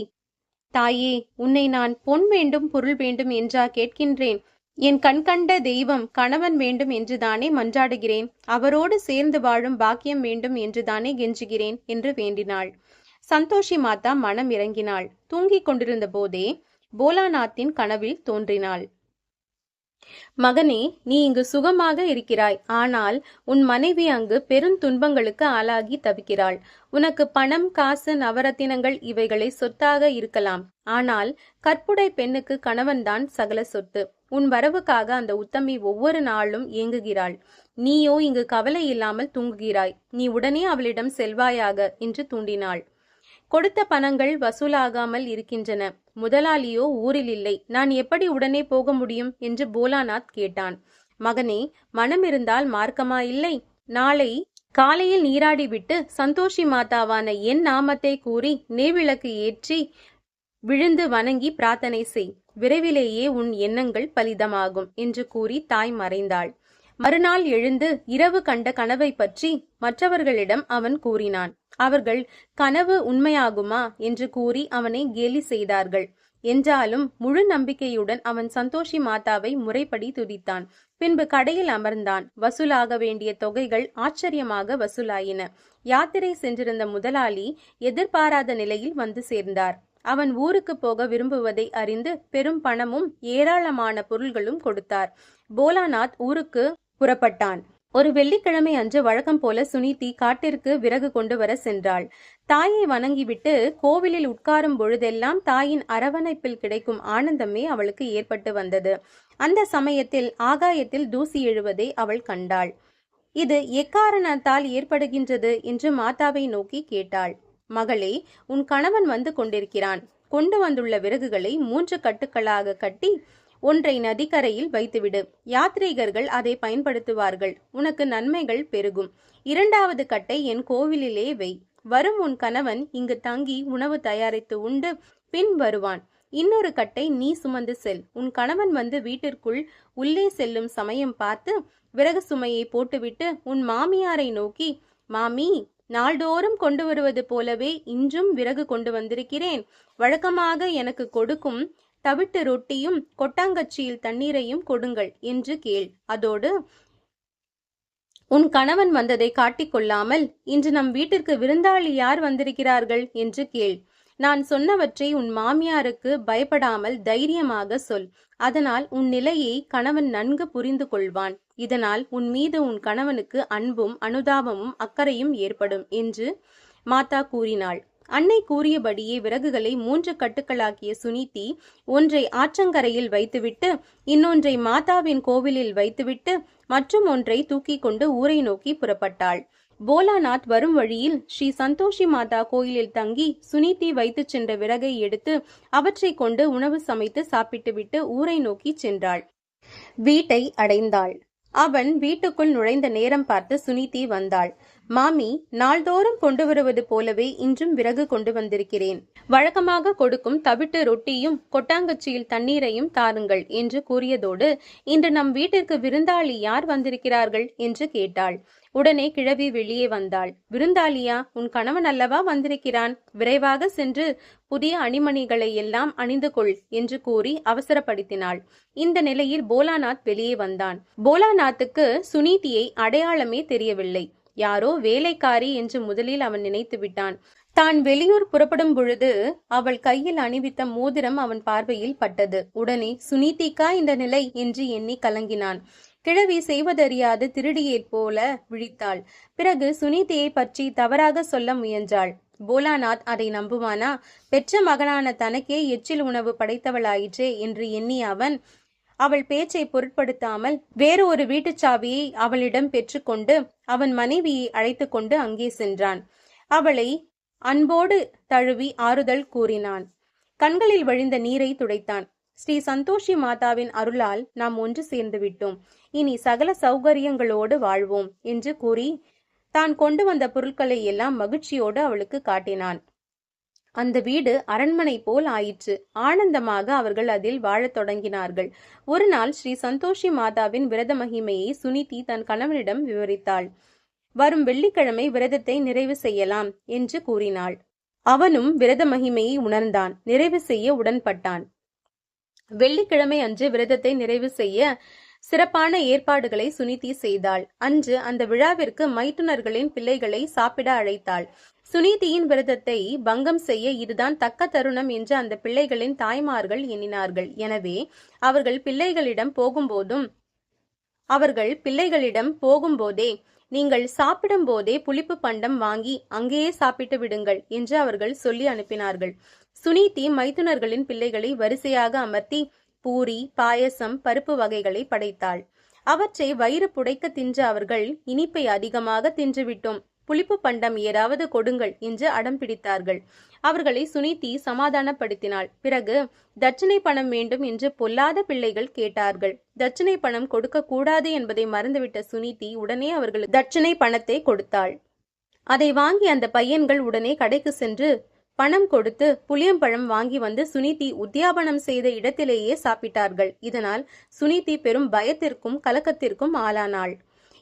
தாயே, உன்னை நான் பொன் வேண்டும் பொருள் வேண்டும் என்றா கேட்கின்றேன்? என் கண்கண்ட தெய்வம் கணவன் வேண்டும் என்றுதானே மன்றாடுகிறேன். அவரோடு சேர்ந்து வாழும் பாக்கியம் வேண்டும் என்றுதானே கெஞ்சுகிறேன் என்று வேண்டினாள். சந்தோஷி மாதா மனம் இறங்கினாள். தூங்கிக் கொண்டிருந்த போதே போலாநாத்தின் கனவில் தோன்றினாள். மகனே, நீ இங்கு சுகமாக இருக்கிறாய். ஆனால் உன் மனைவி அங்கு பெருந்துன்பங்களுக்கு ஆளாகி தவிக்கிறாள். உனக்கு பணம், காசு, நவரத்தினங்கள் இவைகளை சொத்தாக இருக்கலாம். ஆனால் கற்புடை பெண்ணுக்கு கணவன்தான் சகல சொத்து. உன் வரவுக்காக அந்த உத்தமி ஒவ்வொரு நாளும் ஏங்குகிறாள். நீயோ இங்கு கவலை இல்லாமல் தூங்குகிறாய். நீ உடனே அவளிடம் செல்வாயாக என்று தூண்டினாள். கொடுத்த பணங்கள் வசூலாகாமல் இருக்கின்றன. முதலாளியோ ஊரில் இல்லை. நான் எப்படி உடனே போக முடியும் என்று போலாநாத் கேட்டான். மகனே, மனம் இருந்தால் மார்க்கமா இல்லை? நாளை காலையில் நீராடிவிட்டு சந்தோஷி மாதாவான என் நாமத்தை கூறி நெய்விளக்கு ஏற்றி விழுந்து வணங்கி பிரார்த்தனை செய். விரைவிலேயே உன் எண்ணங்கள் பலிதமாகும் என்று கூறி தாய் மறைந்தாள். மறுநாள் எழுந்து இரவு கண்ட கனவை பற்றி மற்றவர்களிடம் அவன் கூறினான். அவர்கள் கனவு உண்மையாகுமா என்று கூறி அவனை கேலி செய்தார்கள். என்றாலும் முழு நம்பிக்கையுடன் அவன் சந்தோஷி மாதாவை முறைப்படி துதித்தான். பின்பு கடையில் அமர்ந்தான். வசூலாக வேண்டிய தொகைகள் ஆச்சரியமாக வசூலாயின. யாத்திரை சென்றிருந்த முதலாளி எதிர்பாராத நிலையில் வந்து சேர்ந்தார். அவன் ஊருக்கு போக விரும்புவதை அறிந்து பெரும் பணமும் ஏராளமான பொருள்களும் கொடுத்தார். போலாநாத் ஊருக்கு புறப்பட்டான். ஒரு வெள்ளிக்கிழமை அன்று வழக்கம் போல சுனிதி காட்டிற்கு விறகு கொண்டு வர சென்றாள். தாயை வணங்கிவிட்டு கோவிலில் உட்காரும் பொழுதெல்லாம் தாயின் அரவணைப்பில் கிடைக்கும் ஆனந்தமே அவளுக்கு ஏற்பட்டு வந்தது. அந்த சமயத்தில் ஆகாயத்தில் தூசி எழுவதை அவள் கண்டாள். இது எக்காரணத்தால் ஏற்படுகின்றது என்று மாதாவை நோக்கி கேட்டாள். மகளே, உன் கணவன் வந்து கொண்டிருக்கிறான். கொண்டு வந்துள்ள விறகுகளை 3 கட்டுக்களாக கட்டி ஒன்றை நதிக்கரையில் வைத்துவிடு. யாத்ரீகர்கள் அதை பயன்படுத்துவார்கள். உனக்கு நன்மைகள் பெருகும். 2வது கட்டை என் கோவிலிலே வை. வரும் உன் கணவன் இங்கு தங்கி உணவு தயாரித்து உண்டு பின் வருவான். இன்னொரு கட்டை நீ சுமந்து செல். உன் கணவன் வந்து வீட்டிற்குள் உள்ளே செல்லும் சமயம் பார்த்து விறகு சுமையை போட்டுவிட்டு உன் மாமியாரை நோக்கி, மாமி, நாள்தோறும் கொண்டு வருவது போலவே இன்றும் விறகு கொண்டு வந்திருக்கிறேன். வழக்கமாக எனக்கு கொடுக்கும் தவிட்டு ரொட்டியும் கொட்டாங்கச்சியில் தண்ணீரையும் கொடுங்கள் என்று கேள். அதோடு உன் கணவன் வந்ததை காட்டிக்கொள்ளாமல் இன்று நம் வீட்டிற்கு விருந்தாளி யார் வந்திருக்கிறார்கள் என்று கேள். நான் சொன்னவற்றை உன் மாமியாருக்கு பயப்படாமல் தைரியமாக சொல். அதனால் உன் நிலையை கணவன் நன்கு புரிந்து கொள்வான். இதனால் உன் மீது உன் கணவனுக்கு அன்பும் அனுதாபமும் அக்கறையும் ஏற்படும் என்று மாதா கூறினாள். அன்னை கூறியபடியே விறகுகளை 3 கட்டுக்களாக்கிய சுனிதி ஒன்றை ஆற்றங்கரையில் வைத்துவிட்டு இன்னொன்றை மாதாவின் கோவிலில் வைத்துவிட்டு மற்றும் ஒன்றை தூக்கி கொண்டு ஊரை நோக்கி புறப்பட்டாள். போலாநாத் வரும் வழியில் ஸ்ரீ சந்தோஷி மாதா கோயிலில் தங்கி சுனிதி வைத்து சென்ற விறகை எடுத்து அவற்றை கொண்டு உணவு சமைத்து சாப்பிட்டுவிட்டு ஊரை நோக்கி சென்றாள். வீட்டை அடைந்தாள். அவன் வீட்டுக்குள் நுழைந்த நேரம் பார்த்து சுனிதி வந்தாள். மாமி, நாள்தோறும் கொண்டு வருவது போலவே இன்றும் விறகு கொண்டு வந்திருக்கிறேன். வழக்கமாக கொடுக்கும் தவிட்டு ரொட்டியும் கொட்டாங்கச்சியில் தண்ணீரையும் தாருங்கள் என்று கூறியதோடு இன்று நம் வீட்டிற்கு விருந்தாளி யார் வந்திருக்கிறார்கள் என்று கேட்டாள். உடனே கிழவி வெளியே வந்தாள். விருந்தாளியா? உன் கணவன் அல்லவா வந்திருக்கிறான். விரைவாக சென்று புதிய அணிமணிகளை எல்லாம் அணிந்து கொள் என்று கூறி அவசரப்படுத்தினாள். இந்த நிலையில் போலாநாத் வெளியே வந்தான். போலாநாத்துக்கு சுனிதியை அடையாளமே தெரியவில்லை. யாரோ வேலைக்காரி என்று முதலில் அவன் நினைத்து விட்டான். தான் வெளியூர் புறப்படும் பொழுது அவள் கையில் அணிவித்த மோதிரம் அவன் பார்வையில் பட்டது. உடனே சுனிதிக்கா இந்த நிலை என்று எண்ணி கலங்கினான். கிழவி செய்வதறியாது திருடியைப் போல விழித்தாள். பிறகு சுனிதியை பற்றி தவறாக சொல்ல முயன்றாள். போலாநாத் அதை நம்புவானா? பெற்ற மகனான தனக்கே எச்சில் உணவு படைத்தவளாயிற்றே என்று எண்ணி அவள் பேச்சை பொருட்படுத்தாமல் வேறு ஒரு வீட்டுச் சாவியை அவளிடம் பெற்றுக்கொண்டு அவன் மனைவியை அழைத்து கொண்டு அங்கே சென்றான். அவளை அன்போடு தழுவி ஆறுதல் கூறினான். கண்களில் வழிந்த நீரை துடைத்தான். ஸ்ரீ சந்தோஷி மாதாவின் அருளால் நாம் ஒன்று சேர்ந்து விட்டோம். இனி சகல சௌகரியங்களோடு வாழ்வோம் என்று கூறி தான் கொண்டு வந்த பொருட்களை எல்லாம் மகிழ்ச்சியோடு அவளுக்கு காட்டினான். அந்த வீடு அரண்மனை போல் ஆயிற்று. ஆனந்தமாக அவர்கள் அதில் வாழத் தொடங்கினார்கள். ஒரு நாள் ஸ்ரீ சந்தோஷி மாதாவின் விரத மகிமையை சுனிதி தன் கணவனிடம் விவரித்தாள். வரும் வெள்ளிக்கிழமை விரதத்தை நிறைவு செய்யலாம் என்று கூறினாள். அவனும் விரத மகிமையை உணர்ந்தான். நிறைவு செய்ய உடன்பட்டான். வெள்ளிக்கிழமை அன்று விரதத்தை நிறைவு செய்ய சிறப்பான ஏற்பாடுகளை சுனிதி செய்தாள். அன்று அந்த விழாவிற்கு மைத்துனர்களின் பிள்ளைகளை சாப்பிட அழைத்தாள். சுனீதியின் விரதத்தை பங்கம் செய்ய இதுதான் தக்க தருணம் என்று அந்த பிள்ளைகளின் தாய்மார்கள் எண்ணினார்கள். எனவே அவர்கள் பிள்ளைகளிடம் போகும்போதே நீங்கள் சாப்பிடும் போதே புளிப்பு பண்டம் வாங்கி அங்கேயே சாப்பிட்டு விடுங்கள் என்று அவர்கள் சொல்லி அனுப்பினார்கள். சுனீதி மைத்துனர்களின் பிள்ளைகளை வரிசையாக அமர்த்தி பூரி, பாயசம், பருப்பு வகைகளை படைத்தாள். அவற்றை வயிறு புடைக்க தின்ற அவர்கள் இனிப்பை அதிகமாக தின்றுவிட்டோம், புளிப்பு பண்டம் ஏதாவது கொடுங்கள் என்று அடம் பிடித்தார்கள். அவர்களை சுனீதி சமாதானப்படுத்தினாள். பிறகு தட்சணை பணம் வேண்டும் என்று பொல்லாத பிள்ளைகள் கேட்டார்கள். தட்சணை பணம் கொடுக்க கூடாது என்பதை மறந்துவிட்ட சுனீதி உடனே அவர்களுக்கு தட்சணை பணத்தை கொடுத்தாள். அதை வாங்கி அந்த பையன்கள் உடனே கடைக்கு சென்று பணம் கொடுத்து புளியம்பழம் வாங்கி வந்து சுனீதி உத்தியாபனம் செய்த இடத்திலேயே சாப்பிட்டார்கள். இதனால் சுனீதி பெரும் பயத்திற்கும் கலக்கத்திற்கும் ஆளானாள்.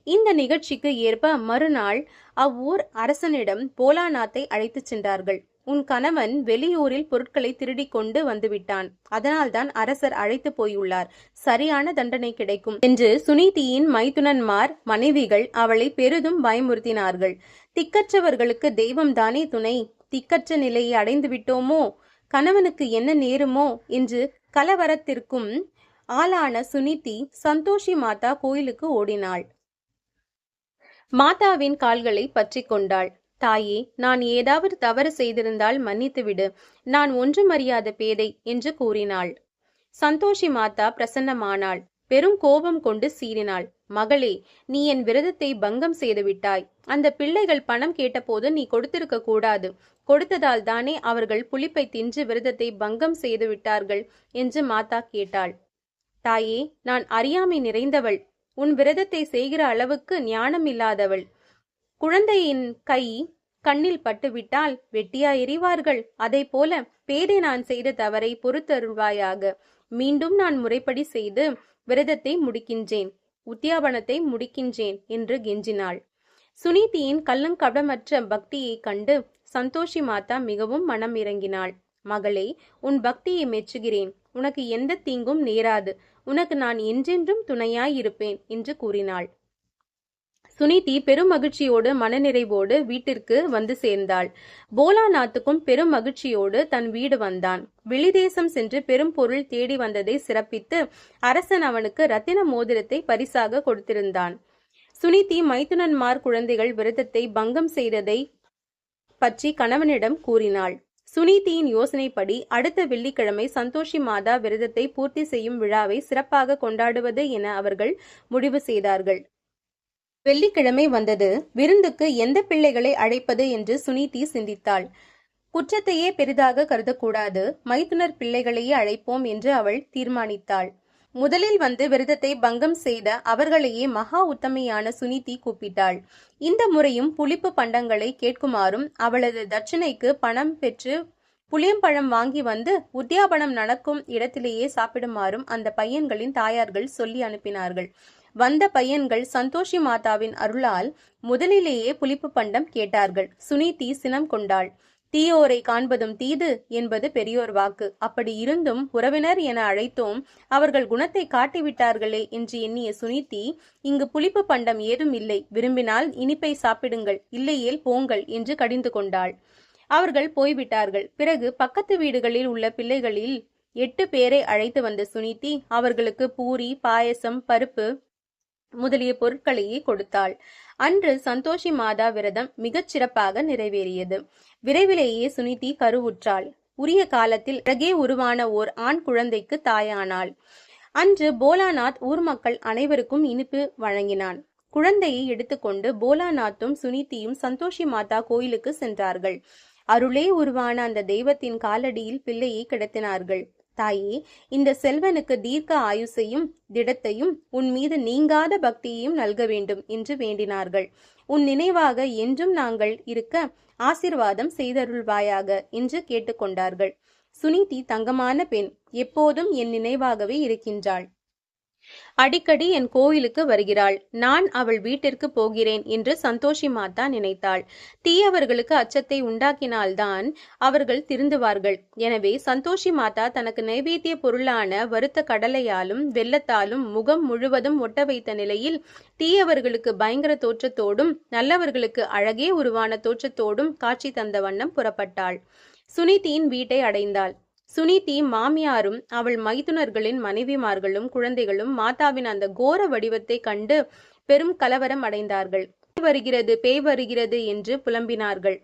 இந்த நிகழ்ச்சிக்கு ஏற்ப மறுநாள் அவ்வூர் அரசனிடம் போலாநாத்தை அழைத்துச் சென்றார்கள். உன் கணவன் வெளியூரில் பொருட்களை திருடி கொண்டு வந்துவிட்டான், அதனால்தான் அரசர் அழைத்து போயுள்ளார், சரியான தண்டனை கிடைக்கும் என்று சுனீதியின் மைத்துனன்மார் மனைவிகள் அவளை பெரிதும் பயமுறுத்தினார்கள். திக்கற்றவர்களுக்கு தெய்வம் தானே துணை, திக்கற்ற நிலையை அடைந்து விட்டோமோ, கணவனுக்கு என்ன நேருமோ என்று கலவரத்திற்கும் ஆளான சுனீதி சந்தோஷி மாதா கோயிலுக்கு ஓடினாள். மாதாவின் கால்களை பற்றி கொண்டாள். தாயே, நான் ஏதாவது தவறு செய்திருந்தால் மன்னித்துவிடு, நான் ஒன்றும் அறியாத பேதை என்று கூறினாள். சந்தோஷி மாதா பிரசன்னமானாள். பெரும் கோபம் கொண்டு சீறினாள். மகளே, நீ என் விரதத்தை பங்கம் செய்து விட்டாய். அந்த பிள்ளைகள் பணம் கேட்டபோது நீ கொடுத்திருக்க கூடாது. கொடுத்ததால் தானே அவர்கள் புளிப்பை தின்று விரதத்தை பங்கம் செய்து விட்டார்கள் என்று மாதா கேட்டாள். தாயே, நான் அறியாமை நிறைந்தவள், உன் விரதத்தை செய்கிற அளவுக்கு ஞானம் இல்லாதவள். குழந்தையின் கை கண்ணில் பட்டுவிட்டால் வெட்டியா எறிவார்கள். அதை போல பேதை நான் செய்த தவறை பொறுத்தருள்வாயாக. மீண்டும் நான் முறைப்படி செய்து விரதத்தை முடிக்கின்றேன், உத்தியாபனத்தை முடிக்கின்றேன் என்று கெஞ்சினாள். சுனீதியின் கள்ளங்கபடமற்ற பக்தியை கண்டு சந்தோஷி மாதா மிகவும் மனம் இறங்கினாள். மகளே, உன் பக்தியை மெச்சுகிறேன், உனக்கு எந்த தீங்கும் நேராது, உனக்கு நான் என்றென்றும் துணையாயிருப்பேன் என்று கூறினாள். சுனீதி பெரும் மகிழ்ச்சியோடு மனநிறைவோடு வீட்டிற்கு வந்து சேர்ந்தாள். போலாநாத்துக்கும் பெரும் மகிழ்ச்சியோடு தன் வீடு வந்தான். வெளிதேசம் சென்று பெரும் பொருள் தேடி வந்ததை சிறப்பித்து அரசன் அவனுக்கு ரத்தின மோதிரத்தை பரிசாக கொடுத்திருந்தான். சுனீதி மைத்துனன்மார் குழந்தைகள் விரதத்தை பங்கம் செய்ததை பற்றி கணவனிடம் கூறினாள். சுனீதியின் யோசனைப்படி அடுத்த வெள்ளிக்கிழமை சந்தோஷி மாதா விரதத்தை பூர்த்தி செய்யும் விழாவை சிறப்பாக கொண்டாடுவது என அவர்கள் முடிவு செய்தார்கள். வெள்ளிக்கிழமை வந்தது. விருந்துக்கு எந்த பிள்ளைகளை அழைப்பது என்று சுனீதி சிந்தித்தாள். குற்றத்தையே பெரிதாக கருதக்கூடாது, மைத்துனர் பிள்ளைகளையே அழைப்போம் என்று அவள் தீர்மானித்தாள். முதலில் வந்து விரதத்தை பங்கம் செய்த அவர்களையே மகா உத்தமையான சுனீதி கூப்பிட்டாள். இந்த முறையும் புளிப்பு பண்டங்களை கேட்குமாறும் அவளது தட்சணைக்கு பணம் பெற்று புளியம்பழம் வாங்கி வந்து உத்தியாபனம் நடக்கும் இடத்திலேயே சாப்பிடுமாறும் அந்த பையன்களின் தாயார்கள் சொல்லி அனுப்பினார்கள். வந்த பையன்கள் சந்தோஷி மாதாவின் அருளால் முதலிலேயே புளிப்பு பண்டம் கேட்டார்கள். சுனீதி சினம் கொண்டாள். தீயோரை காண்பதும் தீது என்பது பெரியோர் வாக்கு. அப்படி இருந்தும் உறவினர் என அழைத்தோம், அவர்கள் குணத்தை காட்டிவிட்டார்களே என்று எண்ணிய சுனீதி, இங்கு புளிப்பு பண்டம் ஏதும் இல்லை, விரும்பினால் இனிப்பை சாப்பிடுங்கள், இல்லையேல் போங்கள் என்று கடிந்து கொண்டாள். அவர்கள் போய்விட்டார்கள். பிறகு பக்கத்து வீடுகளில் உள்ள பிள்ளைகளில் 8 பேரை அழைத்து வந்த சுனீதி அவர்களுக்கு பூரி, பாயசம், பருப்பு முதலிய பொருட்களையே கொடுத்தாள். அன்று சந்தோஷி மாதா விரதம் மிகச் சிறப்பாக நிறைவேறியது. விரைவிலேயே சுனீதி கருவுற்றாள். உரிய காலத்தில் அழகே உருவான ஓர் ஆண் குழந்தைக்கு தாயானாள். அன்று போலாநாத் ஊர் மக்கள் அனைவருக்கும் இனிப்பு வழங்கினான். குழந்தையை எடுத்துக்கொண்டு போலாநாத்தும் சுனீதியும் சந்தோஷி மாதா கோயிலுக்கு சென்றார்கள். அருளே உருவான அந்த தெய்வத்தின் காலடியில் பிள்ளையை கிடத்தினார்கள். தாயே, இந்த செல்வனுக்கு தீர்க்க ஆயுசையும் திடத்தையும் உன் மீது நீங்காத பக்தியையும் நல்க வேண்டும் என்று வேண்டினார்கள். உன் நினைவாக என்றும் நாங்கள் இருக்க ஆசிர்வாதம் செய்தருள்வாயாக என்று கேட்டுக்கொண்டார்கள். சுனீதி தங்கமான பெண், எப்போதும் என் நினைவாகவே இருக்கின்றாள். அடிக்கடி என் கோயிலுக்கு வருகிறாள். நான் அவள் வீட்டிற்கு போகிறேன் என்று சந்தோஷி மாதா நினைத்தாள். தீயவர்களுக்கு அச்சத்தை உண்டாக்கினால்தான் அவர்கள் திருந்துவார்கள். எனவே சந்தோஷி மாதா தனக்கு நைவேத்திய பொருளான வறுத்த கடலையாலும் வெல்லத்தாலும் முகம் முழுவதும் ஒட்ட வைத்த நிலையில் தீயவர்களுக்கு பயங்கர தோற்றத்தோடும் நல்லவர்களுக்கு அழகே உருவான தோற்றத்தோடும் காட்சி தந்த வண்ணம் புறப்பட்டாள். சுனிதியின் வீட்டை அடைந்தாள். சுனிதி மாமியாரும் அவள் மைத்துனர்களின் மனைவிமார்களும் குழந்தைகளும் மாதாவின் அந்த கோர வடிவத்தை கண்டு பெரும் கலவரம் அடைந்தார்கள். பேய் வருகிறது என்று புலம்பினார்கள்,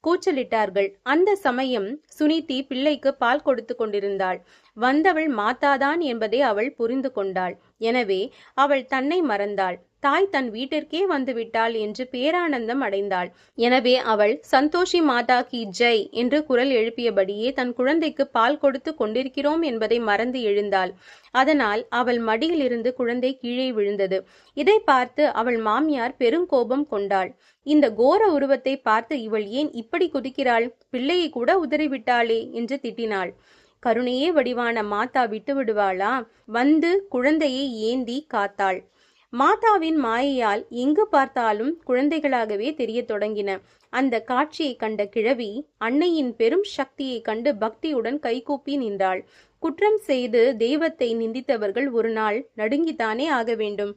கூச்சலிட்டார்கள். அந்த சமயம் சுனிதி பிள்ளைக்கு பால் கொடுத்து கொண்டிருந்தாள். வந்தவள் மாதாதான் என்பதை அவள் புரிந்து கொண்டாள். எனவே அவள் தன்னை மறந்தாள். தாய் தன் வீட்டிற்கே வந்து விட்டாள் என்று பேரானந்தம் அடைந்தாள். எனவே அவள் சந்தோஷி மாதா கி ஜெய் என்று குரல் எழுப்பியபடியே தன் குழந்தைக்கு பால் கொடுத்து கொண்டிருக்கிறோம் என்பதை மறந்து எழுந்தாள். அதனால் அவள் மடியிலிருந்து குழந்தை கீழே விழுந்தது. இதை பார்த்து அவள் மாமியார் பெருங்கோபம் கொண்டாள். இந்த கோர உருவத்தை பார்த்து இவள் ஏன் இப்படி குதிக்கிறாள்? பிள்ளையை கூட உதறிவிட்டாளே என்று திட்டினாள். கருணையே வடிவான மாதா விட்டு விடுவாளா? வந்து குழந்தையை ஏந்தி காத்தாள். மாதாவின் மாயையால் எங்கு பார்த்தாலும் குழந்தைகளாகவே தெரிய தொடங்கின. அந்த காட்சியை கண்ட கிழவி அன்னையின் பெரும் சக்தியை கண்டு பக்தியுடன் கைகூப்பி நின்றாள். குற்றம் செய்து தெய்வத்தை நிந்தித்தவர்கள் ஒரு நாள் நடுங்கித்தானே ஆக வேண்டும்.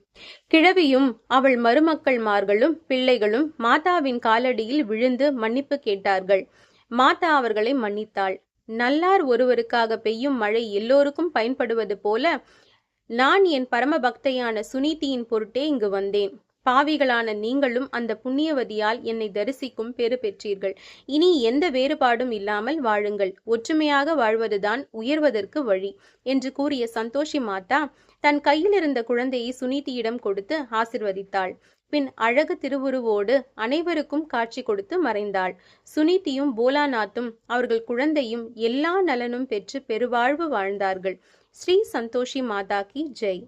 கிழவியும் அவள் மருமக்கள்மார்களும் பிள்ளைகளும் மாதாவின் காலடியில் விழுந்து மன்னிப்பு கேட்டார்கள். மாதா அவர்களை மன்னித்தாள். நல்லார் ஒருவருக்காக பெய்யும் மழை எல்லோருக்கும் பயன்படுவது போல நான் என் பரம பக்தையான சுனிதியின் பொருட்டே இங்கு வந்தேன். பாவிகளான நீங்களும் அந்த புண்ணியவதியால் என்னை தரிசிக்கும் பெறு பெற்றீர்கள். இனி எந்த வேறுபாடும் இல்லாமல் வாழுங்கள். ஒற்றுமையாக வாழ்வதுதான் உயர்வதற்கு வழி என்று கூறிய சந்தோஷி மாதா தன் கையில் இருந்த குழந்தையை சுனிதியிடம் கொடுத்து ஆசிர்வதித்தாள். பின் அழகு திருவுருவோடு அனைவருக்கும் காட்சி கொடுத்து மறைந்தாள். சுனிதியும் போலாநாத்தும் அவர்கள் குழந்தையும் எல்லா நலனும் பெற்று பெருவாழ்வு வாழ்ந்தார்கள். ஸ்ரீ சந்தோஷி மாதா கி ஜெய்.